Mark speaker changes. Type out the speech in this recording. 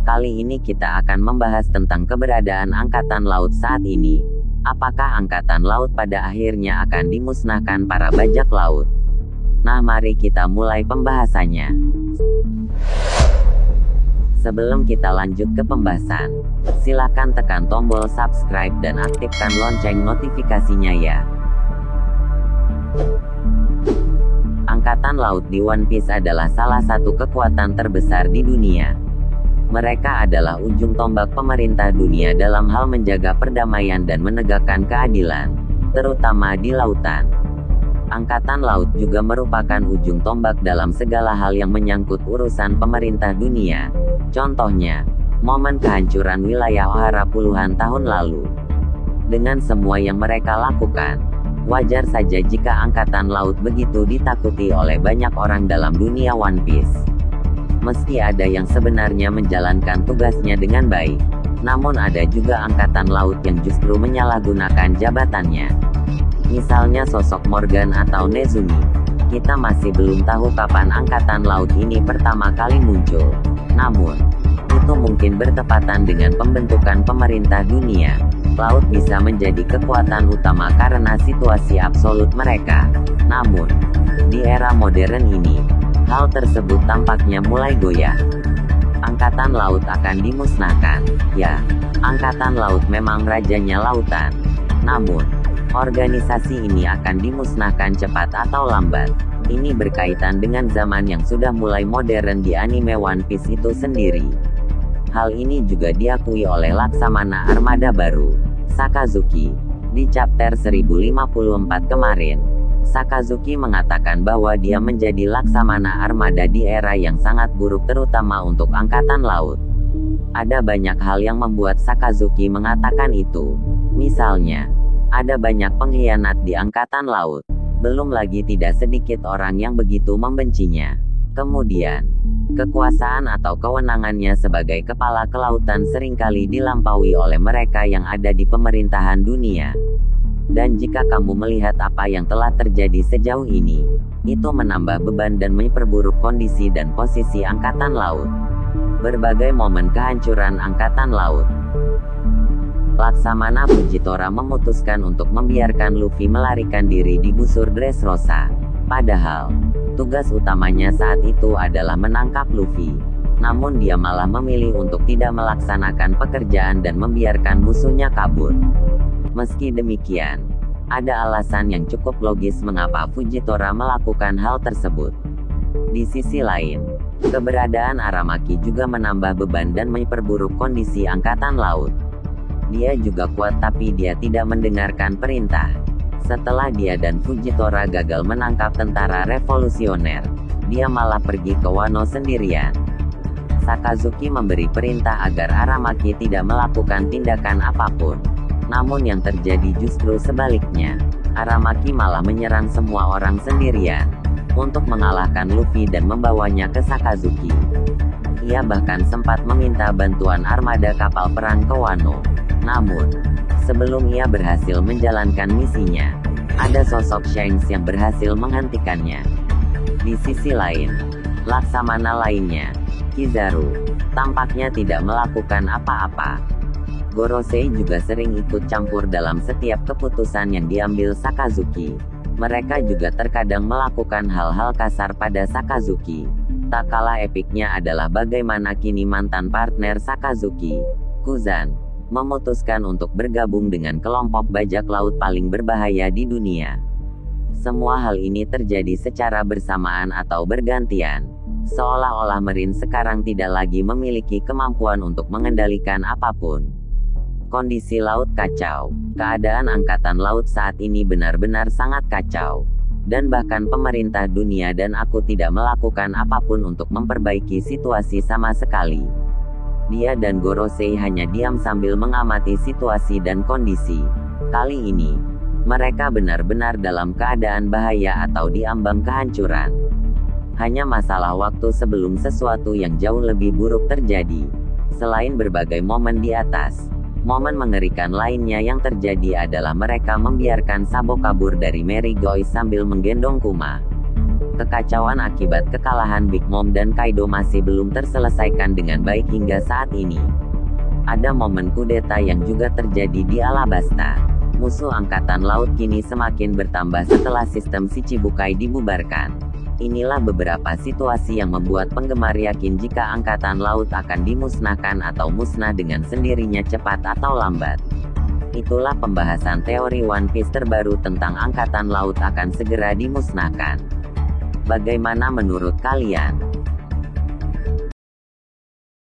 Speaker 1: Kali ini kita akan membahas tentang keberadaan Angkatan Laut saat ini. Apakah Angkatan Laut pada akhirnya akan dimusnahkan para bajak laut? Nah, mari kita mulai pembahasannya. Sebelum kita lanjut ke pembahasan, silakan tekan tombol subscribe dan aktifkan lonceng notifikasinya ya. Angkatan Laut di One Piece adalah salah satu kekuatan terbesar di dunia. Mereka adalah ujung tombak pemerintah dunia dalam hal menjaga perdamaian dan menegakkan keadilan, terutama di lautan. Angkatan Laut juga merupakan ujung tombak dalam segala hal yang menyangkut urusan pemerintah dunia. Contohnya, momen kehancuran wilayah Ohara puluhan tahun lalu. Dengan semua yang mereka lakukan, wajar saja jika Angkatan Laut begitu ditakuti oleh banyak orang dalam dunia One Piece. Meski ada yang sebenarnya menjalankan tugasnya dengan baik, namun ada juga Angkatan Laut yang justru menyalahgunakan jabatannya. Misalnya sosok Morgan atau Nezumi. Kita masih belum tahu kapan Angkatan Laut ini pertama kali muncul. Namun, itu mungkin bertepatan dengan pembentukan pemerintah dunia. Laut bisa menjadi kekuatan utama karena situasi absolut mereka. Namun, di era modern ini, hal tersebut tampaknya mulai goyah. Angkatan Laut akan dimusnahkan. Ya, Angkatan Laut memang rajanya lautan. Namun, organisasi ini akan dimusnahkan cepat atau lambat. Ini berkaitan dengan zaman yang sudah mulai modern di anime One Piece itu sendiri. Hal ini juga diakui oleh Laksamana Armada baru, Sakazuki. Di chapter 1054 kemarin, Sakazuki mengatakan bahwa dia menjadi Laksamana Armada di era yang sangat buruk terutama untuk Angkatan Laut. Ada banyak hal yang membuat Sakazuki mengatakan itu. Misalnya, ada banyak pengkhianat di Angkatan Laut. Belum lagi tidak sedikit orang yang begitu membencinya. Kemudian, kekuasaan atau kewenangannya sebagai kepala kelautan seringkali dilampaui oleh mereka yang ada di pemerintahan dunia. Dan jika kamu melihat apa yang telah terjadi sejauh ini, itu menambah beban dan memperburuk kondisi dan posisi Angkatan Laut. Berbagai momen kehancuran Angkatan Laut. Laksamana Fujitora memutuskan untuk membiarkan Luffy melarikan diri di busur Dressrosa. Padahal, tugas utamanya saat itu adalah menangkap Luffy. Namun dia malah memilih untuk tidak melaksanakan pekerjaan dan membiarkan musuhnya kabur. Meski demikian, ada alasan yang cukup logis mengapa Fujitora melakukan hal tersebut. Di sisi lain, keberadaan Aramaki juga menambah beban dan memperburuk kondisi Angkatan Laut. Dia juga kuat tapi dia tidak mendengarkan perintah. Setelah dia dan Fujitora gagal menangkap tentara revolusioner, dia malah pergi ke Wano sendirian. Sakazuki memberi perintah agar Aramaki tidak melakukan tindakan apapun. Namun yang terjadi justru sebaliknya. Aramaki malah menyerang semua orang sendirian untuk mengalahkan Luffy dan membawanya ke Sakazuki. Ia bahkan sempat meminta bantuan armada kapal perang ke Wano. Namun, sebelum ia berhasil menjalankan misinya, ada sosok Shanks yang berhasil menghentikannya. Di sisi lain, Laksamana lainnya, Kizaru, tampaknya tidak melakukan apa-apa. Gorosei juga sering ikut campur dalam setiap keputusan yang diambil Sakazuki. Mereka juga terkadang melakukan hal-hal kasar pada Sakazuki. Tak kalah epiknya adalah bagaimana kini mantan partner Sakazuki, Kuzan, memutuskan untuk bergabung dengan kelompok bajak laut paling berbahaya di dunia. Semua hal ini terjadi secara bersamaan atau bergantian. Seolah-olah Marine sekarang tidak lagi memiliki kemampuan untuk mengendalikan apapun. Kondisi laut kacau. Keadaan Angkatan Laut saat ini benar-benar sangat kacau. Dan bahkan pemerintah dunia dan aku tidak melakukan apapun untuk memperbaiki situasi sama sekali. Dia dan Gorosei hanya diam sambil mengamati situasi dan kondisi. Kali ini, mereka benar-benar dalam keadaan bahaya atau diambang kehancuran. Hanya masalah waktu sebelum sesuatu yang jauh lebih buruk terjadi. Selain berbagai momen di atas, momen mengerikan lainnya yang terjadi adalah mereka membiarkan Sabo kabur dari Mary Goy sambil menggendong Kuma. Kekacauan akibat kekalahan Big Mom dan Kaido masih belum terselesaikan dengan baik hingga saat ini. Ada momen kudeta yang juga terjadi di Alabasta. Musuh Angkatan Laut kini semakin bertambah setelah sistem Shichibukai dibubarkan. Inilah beberapa situasi yang membuat penggemar yakin jika Angkatan Laut akan dimusnahkan atau musnah dengan sendirinya cepat atau lambat. Itulah pembahasan teori One Piece terbaru tentang Angkatan Laut akan segera dimusnahkan. Bagaimana menurut kalian?